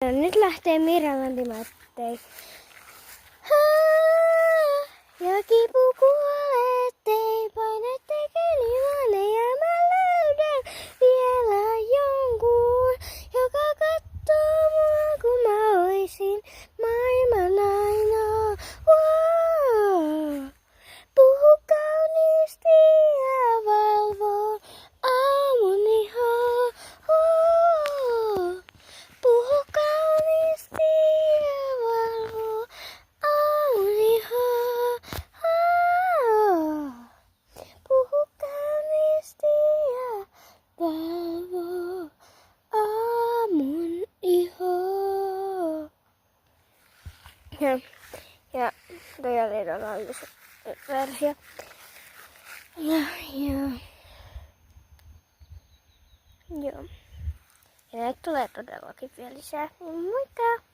No nyt lähtee Miralandi Mattei. Ja kipu kuolee, ettei paine tekeni ja mä löydän vielä jonkun, joka kattoo mua, kun mä oisin maailman ainoa. Wow. Puhu kauniisti ja valvoo aamun ihoa. Oh. Puhu kauniisti ja valvoo aamun ihoa. Oh. Puhu kauniisti ja valvoo aamun ihoa. Ja toi oli laulus versio. Joo. Ja näitä tulee todellakin vielä lisää. Moikka!